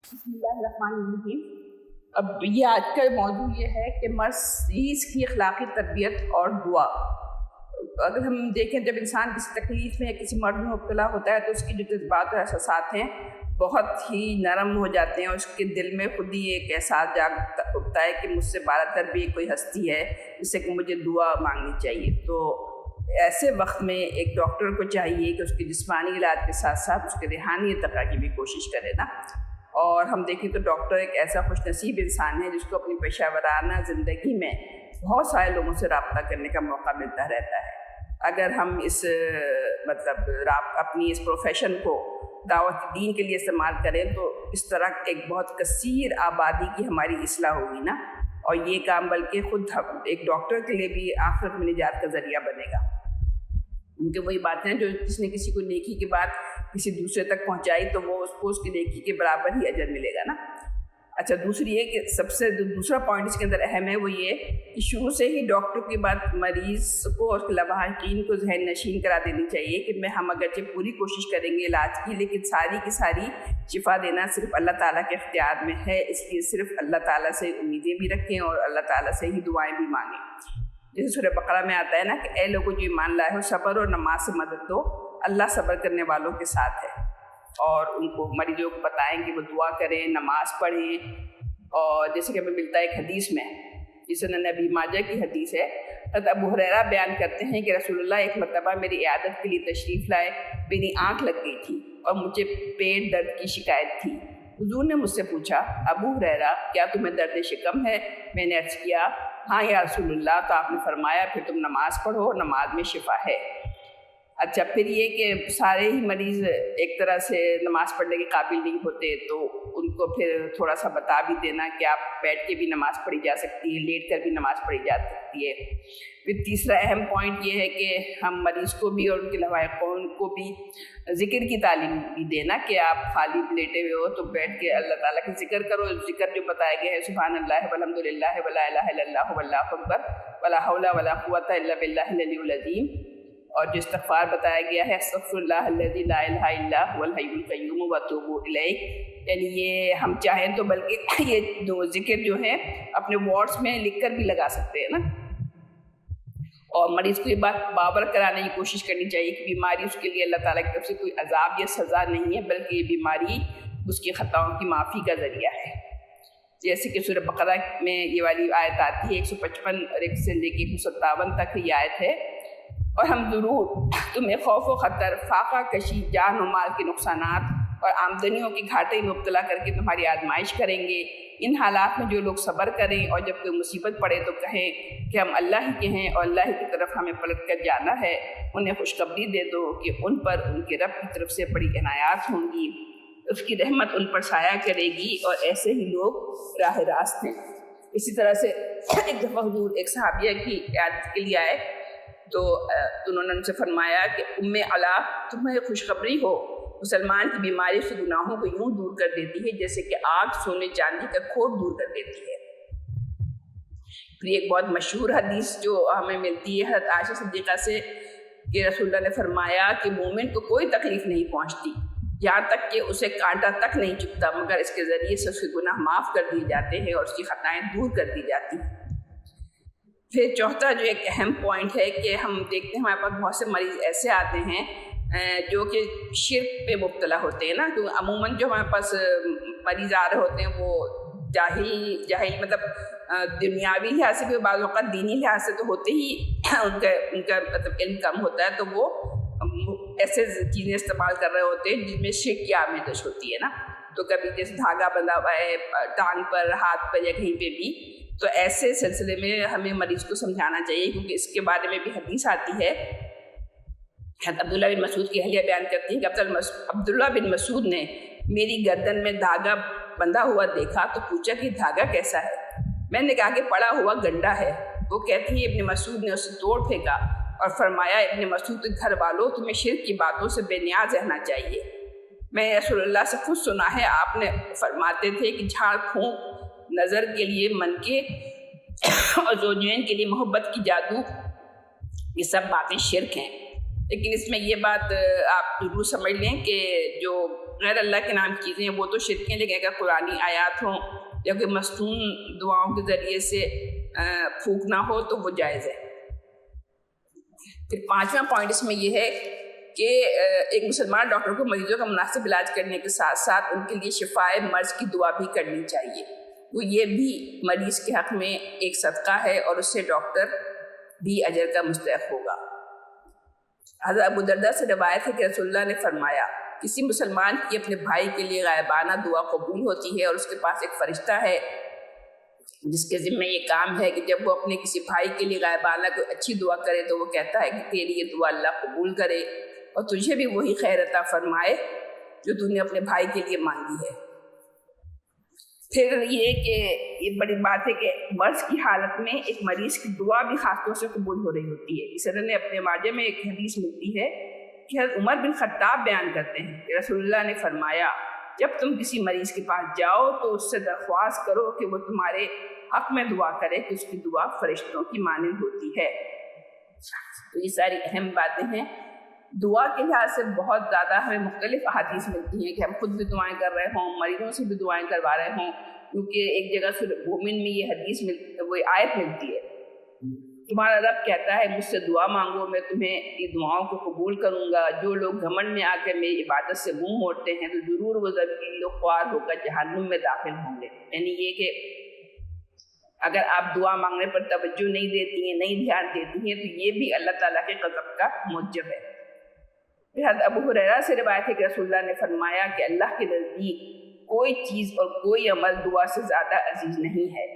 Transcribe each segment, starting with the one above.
بسم اللہ الرحمن الرحیم۔ اب یہ آج کا موضوع یہ ہے کہ مریض کی اخلاقی تربیت اور دعا۔ اگر ہم دیکھیں جب انسان کسی تکلیف میں یا کسی مرض میں مبتلا ہوتا ہے تو اس کی جو جذبات اور احساسات ہیں بہت ہی نرم ہو جاتے ہیں، اور اس کے دل میں خود ہی ایک احساس جاگ اٹھتا ہے کہ مجھ سے بالاتر تر بھی کوئی ہستی ہے جس سے کہ مجھے دعا مانگنی چاہیے۔ تو ایسے وقت میں ایک ڈاکٹر کو چاہیے کہ اس کے جسمانی علاج کے ساتھ ساتھ اس کے روحانی ارتقاء کی بھی کوشش کرے نا۔ اور ہم دیکھیں تو ڈاکٹر ایک ایسا خوش نصیب انسان ہے جس کو اپنی پیشہ ورانہ زندگی میں بہت سارے لوگوں سے رابطہ کرنے کا موقع ملتا رہتا ہے۔ اگر ہم اس اپنی اس پروفیشن کو دعوت دین کے لیے استعمال کریں تو اس طرح ایک بہت کثیر آبادی کی ہماری اصلاح ہوگی نا، اور یہ کام بلکہ خود ایک ڈاکٹر کے لیے بھی آخرت میں نجات کا ذریعہ بنے گا، کیونکہ وہی باتیں جو جس نے کسی کو نیکی کی بات کسی دوسرے تک پہنچائی تو وہ اس کو اس کی نیکی کے برابر ہی اجر ملے گا نا۔ اچھا، دوسری یہ کہ سب سے دوسرا پوائنٹ اس کے اندر اہم ہے وہ یہ کہ شروع سے ہی ڈاکٹر کی بات مریض کو اور لواحقین کو ذہن نشین کرا دینی چاہیے کہ ہم اگرچہ پوری کوشش کریں گے علاج کی، لیکن ساری کی ساری شفا دینا صرف اللہ تعالیٰ کے اختیار میں ہے، اس لیے صرف اللہ تعالیٰ سے امیدیں بھی رکھیں اور اللہ تعالیٰ سے ہی دعائیں بھی مانگیں۔ جیسے سورہ بقرہ میں آتا ہے نا کہ اے لوگوں جو ایمان لائے ہو، صبر اور نماز سے مدد دو، اللہ صبر کرنے والوں کے ساتھ ہے۔ اور ان کو مریضوں کو بتائیں کہ وہ دعا کریں، نماز پڑھیں، اور جیسے کہ ہمیں ملتا ہے ایک حدیث میں جس میں نبی ماجہ کی حدیث ہے، حضرت ابو ہریرہ بیان کرتے ہیں کہ رسول اللہ ایک مرتبہ میری عیادت کے لیے تشریف لائے، میری آنکھ لگ گئی تھی اور مجھے پیٹ درد کی شکایت تھی۔ حضور نے مجھ سے پوچھا، ابو ہریرہ کیا تمہیں درد شکم ہے؟ میں نے عرض کیا ہاں یا رسول اللہ، تو آپ نے فرمایا پھر تم نماز پڑھو، نماز میں شفا ہے۔ اچھا، پھر یہ کہ سارے ہی مریض ایک طرح سے نماز پڑھنے کے قابل نہیں ہوتے تو ان کو پھر تھوڑا سا بتا بھی دینا کہ آپ بیٹھ کے بھی نماز پڑھی جا سکتی ہے، لیٹ کر بھی نماز پڑھی جا سکتی ہے۔ پھر تیسرا اہم پوائنٹ یہ ہے کہ ہم مریض کو بھی اور ان کے لواحقین کو بھی ذکر کی تعلیم بھی دینا کہ آپ خالی لیٹے ہوئے ہو تو بیٹھ کے اللہ تعالیٰ کا ذکر کرو۔ ذکر جو بتایا گیا ہے سبحان اللہ والحمد للہ ولا الہ الا اللہ واللہ اکبر ولا حول ولا قوۃ الا باللہ العلی العظیم، اور جو استغفار بتایا گیا ہے استغفر اللہ الذی لا الہ الا هو الحی القیوم واتوب الیہ، یعنی یہ ہم چاہیں تو بلکہ یہ دو ذکر جو ہیں اپنے وارڈس میں لکھ کر بھی لگا سکتے ہیں نا۔ اور مریض کو یہ بات باور کرانے کی کوشش کرنی چاہیے کہ بیماری اس کے لیے اللہ تعالیٰ کی طرف سے کوئی عذاب یا سزا نہیں ہے، بلکہ یہ بیماری اس کی خطاؤں کی معافی کا ذریعہ ہے۔ جیسے کہ سورہ بقرہ میں یہ والی آیت آتی ہے 155 سے لے کے 157 تک یہ آیت ہے، اور ہم ضرور تمہیں خوف و خطر، فاقہ کشی، جان و مال کے نقصانات اور آمدنیوں کی گھاٹے میں مبتلا کر کے تمہاری آزمائش کریں گے۔ ان حالات میں جو لوگ صبر کریں اور جب کوئی مصیبت پڑے تو کہیں کہ ہم اللہ ہی کے ہیں اور اللہ ہی کی طرف ہمیں پلٹ کر جانا ہے، انہیں خوشخبری دے دو کہ ان پر ان کے رب کی طرف سے بڑی عنایات ہوں گی، اس کی رحمت ان پر سایہ کرے گی، اور ایسے ہی لوگ راہ راست ہیں۔ اسی طرح سے ایک دفعہ حضور ایک صحابیہ کی عیادت کے لیے آئے تو انہوں نے ان سے فرمایا کہ ام علا، تمہیں خوشخبری ہو، مسلمان کی بیماری سے گناہوں کو یوں دور کر دیتی ہے جیسے کہ آگ سونے چاندی کا کھوٹ دور کر دیتی ہے۔ پھر ایک بہت مشہور حدیث جو ہمیں ملتی ہے حضرت عائشہ صدیقہ سے کہ رسول اللہ نے فرمایا کہ مومن کو کوئی تکلیف نہیں پہنچتی یہاں تک کہ اسے کانٹا تک نہیں چبھتا، مگر اس کے ذریعے سے اس کے گناہ معاف کر دیے جاتے ہیں اور اس کی خطائیں دور کر دی جاتی ہیں۔ پھر چوتھا جو ایک اہم پوائنٹ ہے کہ ہم دیکھتے ہیں ہمارے پاس بہت سے مریض ایسے آتے ہیں جو کہ شرک پہ مبتلا ہوتے ہیں نا، تو عموماً جو ہمارے پاس مریض آ رہے ہوتے ہیں وہ جاہل مطلب دنیاوی لحاظ سے بھی، بعض اوقات دینی لحاظ سے تو ہوتے ہی ان کا مطلب علم کم ہوتا ہے، تو وہ ایسے چیزیں استعمال کر رہے ہوتے ہیں جن میں شرک کی آمیزش ہوتی ہے نا۔ تو کبھی جیسے دھاگا بندھا ہوا ہے ٹانگ پر، ہاتھ پر یا کہیں پہ بھی، تو ایسے سلسلے میں ہمیں مریض کو سمجھانا چاہیے، کیونکہ اس کے بارے میں بھی حدیث آتی ہے۔ حضرت عبداللہ بن مسعود کی اہلیہ بیان کرتی ہیں کہ عبداللہ بن مسعود نے میری گردن میں دھاگا بندھا ہوا دیکھا تو پوچھا کہ دھاگا کیسا ہے؟ میں نے کہا کہ پڑا ہوا گنڈا ہے۔ وہ کہتی ہے ابن مسعود نے اسے توڑ پھینکا اور فرمایا ابن مسعود کے گھر والوں تمہیں شرک کی باتوں سے بے نیاز رہنا چاہیے۔ میں رسول اللہ سے خود سنا ہے، آپ نے فرماتے تھے کہ جھاڑ پھونک، نظر کے لیے من کے اور زوجین کے لیے محبت کی جادو، یہ سب باتیں شرک ہیں۔ لیکن اس میں یہ بات آپ ضرور سمجھ لیں کہ جو غیر اللہ کے نام چیزیں ہیں وہ تو شرک ہیں، لیکن اگر قرآنی آیات ہوں یا کوئی مصنون دعاؤں کے ذریعے سے پھونکنا ہو تو وہ جائز ہے۔ پھر 5واں پوائنٹ اس میں یہ ہے کہ ایک مسلمان ڈاکٹر کو مریضوں کا مناسب علاج کرنے کے ساتھ ساتھ ان کے لیے شفائے مرض کی دعا بھی کرنی چاہیے، وہ یہ بھی مریض کے حق میں ایک صدقہ ہے اور اس سے ڈاکٹر بھی اجر کا مستحق ہوگا۔ حضرت ابو درداء سے روایت ہے کہ رسول اللہ نے فرمایا، کسی مسلمان کی اپنے بھائی کے لیے غائبانہ دعا قبول ہوتی ہے اور اس کے پاس ایک فرشتہ ہے جس کے ذمہ یہ کام ہے کہ جب وہ اپنے کسی بھائی کے لیے غائبانہ کوئی اچھی دعا کرے تو وہ کہتا ہے کہ تیری یہ دعا اللہ قبول کرے اور تجھے بھی وہی خیر عطا فرمائے جو تو نے اپنے بھائی کے لیے مانگی ہے۔ پھر یہ کہ یہ بڑی بات ہے کہ مرض کی حالت میں ایک مریض کی دعا بھی خاص طور سے قبول ہو رہی ہوتی ہے۔ اس طرح نے اپنے ماجہ میں ایک حدیث ملتی ہے کہ حضرت عمر بن خطاب بیان کرتے ہیں کہ رسول اللہ نے فرمایا، جب تم کسی مریض کے پاس جاؤ تو اس سے درخواست کرو کہ وہ تمہارے حق میں دعا کرے کہ اس کی دعا فرشتوں کی مانند ہوتی ہے۔ تو یہ ساری اہم باتیں ہیں۔ دعا کے لحاظ سے بہت زیادہ ہمیں مختلف احادیث ملتی ہیں کہ ہم خود بھی دعائیں کر رہے ہوں، مریضوں سے بھی دعائیں کروا رہے ہوں، کیونکہ ایک جگہ سورہ مومن میں یہ حدیث وہ آیت ملتی ہے، تمہارا رب کہتا ہے مجھ سے دعا مانگو میں تمہیں یہ دعاؤں کو قبول کروں گا، جو لوگ گھمنڈ میں آ کر میری عبادت سے منہ موڑتے ہیں تو ضرور وہ ذلیل و خوار ہو کر جہنم میں داخل ہوں گے۔ یعنی یہ کہ اگر آپ دعا مانگنے پر توجہ نہیں دیتی ہیں، نہیں دھیان دیتی ہیں تو یہ بھی اللہ تعالیٰ کے غضب کا موجب ہے۔ حضرت ابو ہریرہ سے روایت ہے کہ رسول اللہ نے فرمایا کہ اللہ کے نزدیک کوئی چیز اور کوئی عمل دعا سے زیادہ عزیز نہیں ہے،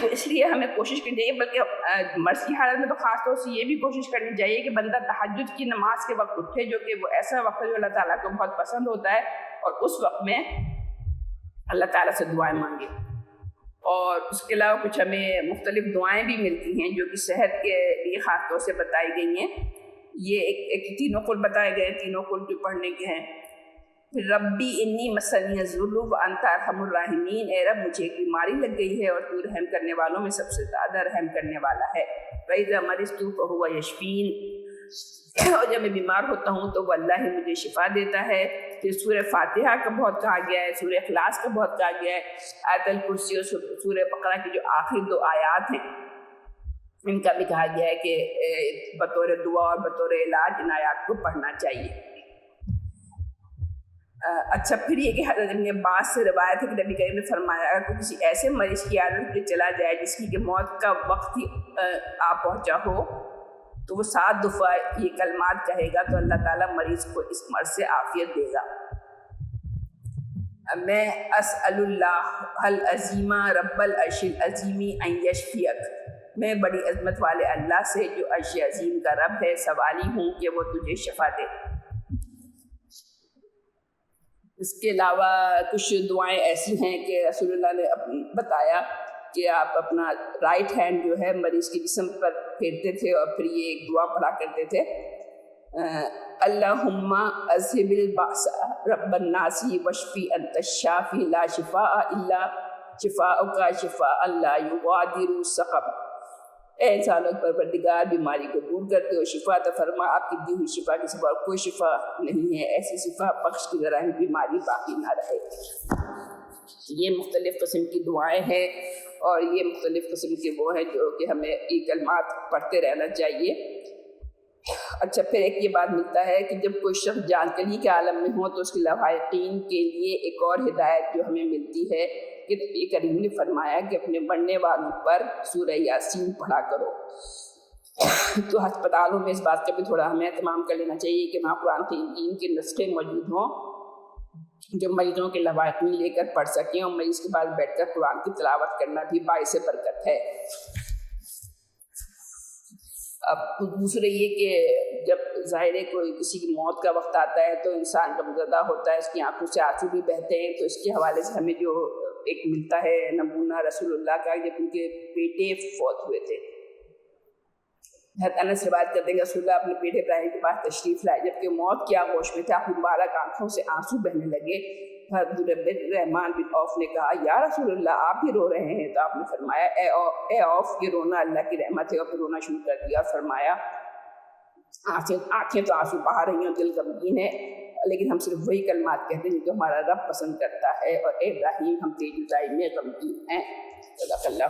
تو اس لیے ہمیں کوشش کرنی چاہیے، بلکہ مرض کی حالت میں تو خاص طور سے یہ بھی کوشش کرنی چاہیے کہ بندہ تہجد کی نماز کے وقت اٹھے، جو کہ وہ ایسا وقت ہے جو اللہ تعالیٰ کو بہت پسند ہوتا ہے، اور اس وقت میں اللہ تعالیٰ سے دعائیں مانگے۔ اور اس کے علاوہ کچھ ہمیں مختلف دعائیں بھی ملتی ہیں جو کہ صحت کے لیے خاص طور سے بتائی گئی ہیں۔ یہ ایک تینوں قل بتائے گئے ہیں، تینوں قل جو پڑھنے کے ہیں۔ ربی انی مسنی الضر وانت ارحم الراحمین، اے رب مجھے ایک بیماری لگ گئی ہے اور تو رحم کرنے والوں میں سب سے زیادہ رحم کرنے والا ہے۔ وَإِذَا مَرِضْتُ فَهُوَ يَشْفِينِ، اور جب میں بیمار ہوتا ہوں تو وہ اللہ ہی مجھے شفا دیتا ہے۔ پھر سورہ فاتحہ کا بہت کہا گیا ہے، سورہ اخلاص کا بہت کہا گیا ہے، آیت الکرسی اور سورہ بقرہ کی جو آخری 2 آیات ہیں ان کا بھی کہا گیا ہے کہ بطور دعا اور بطور علاج ان آیات کو پڑھنا چاہیے۔ اچھا، پھر یہ کہ حضرت ابن عباس سے روایت ہے کہ نبی کریم نے فرمایا اگر کوئی کسی ایسے مریض کی عادت پہ چلا جائے جس کی کہ موت کا وقت ہی آ پہنچا ہو تو وہ 7 دفعہ یہ کلمات کہے گا تو اللہ تعالیٰ مریض کو اس مرض سے عافیت دے گا۔ میں اسأل اللہ العظیم رب العرش العظیم ان یشفیک، میں بڑی عظمت والے اللہ سے جو عرش عظیم کا رب ہے سوالی ہوں کہ وہ تجھے شفا دے۔ اس کے علاوہ کچھ دعائیں ایسی ہیں کہ رسول اللہ نے بتایا کہ آپ اپنا رائٹ ہینڈ جو ہے مریض کے جسم پر پھیرتے تھے اور پھر یہ ایک دعا پڑھا کرتے تھے، اللہم اذہب البأس رب الناس واشفی انت الشافی لا شفاء الا شفاءک شفاء لا یغادر سقما، اے انسانوں کے پروردگار بیماری کو دور کرتے ہو، شفا عطا فرما، آپ کی دی ہوئی شفا کے سوا کوئی شفا نہیں ہے، ایسی شفا بخش کی ذرا ہی بیماری باقی نہ رہے۔ یہ مختلف قسم کی دعائیں ہیں اور یہ مختلف قسم کے وہ ہیں جو کہ ہمیں یہ کلمات پڑھتے رہنا چاہیے۔ اچھا، پھر ایک یہ بات ملتا ہے کہ جب کوئی شخص جان کلی کے عالم میں ہو تو اس کے لواحقین کے لیے ایک اور ہدایت جو ہمیں ملتی ہے کہ نبی کریم نے فرمایا کہ اپنے مرنے والوں پر سورہ یاسین پڑھا کرو۔ تو ہسپتالوں میں اس بات کا بھی تھوڑا ہمیں اہتمام کر لینا چاہیے کہ وہاں قرآن کریم کے نسخے موجود ہوں جو مریضوں کے لواحقین لے کر پڑھ سکیں، اور مریض کے بعد بیٹھ کر قرآن کی تلاوت کرنا بھی باعث برکت ہے۔ اب دوسرے یہ کہ جب ظاہر ہے کوئی کسی کی موت کا وقت آتا ہے تو انسان غمزدہ ہوتا ہے، اس کی آنکھوں سے آنسو بھی بہتے ہیں، تو اس کے حوالے سے ہمیں جو ایک ملتا ہے نمونہ رسول اللہ کا، جب ان کے بیٹے فوت ہوئے تھے، حضرت انس روایت کرتے ہیں کہ رسول اللہ اپنے بیٹے ابراہیم کے پاس تشریف لائے، جبکہ موت کی آغوش میں تھے، آپ مبارک آنکھوں سے آنسو بہنے لگے۔ حضرت الرحمن بن عوف نے کہا یا رسول اللہ آپ بھی رو رہے ہیں؟ تو آپ نے فرمایا اے عوف یہ رونا اللہ کی رحمت ہے، اور پھر رونا شروع کر دیا، فرمایا آنکھیں تو آنسو بہا رہی ہیں، دل غمگین ہے، لیکن ہم صرف وہی کلمات کہتے ہیں جو ہمارا رب پسند کرتا ہے، اور اے ابراہیم ہم تیری جدائی میں غمگین ہیں۔ صدق اللہ۔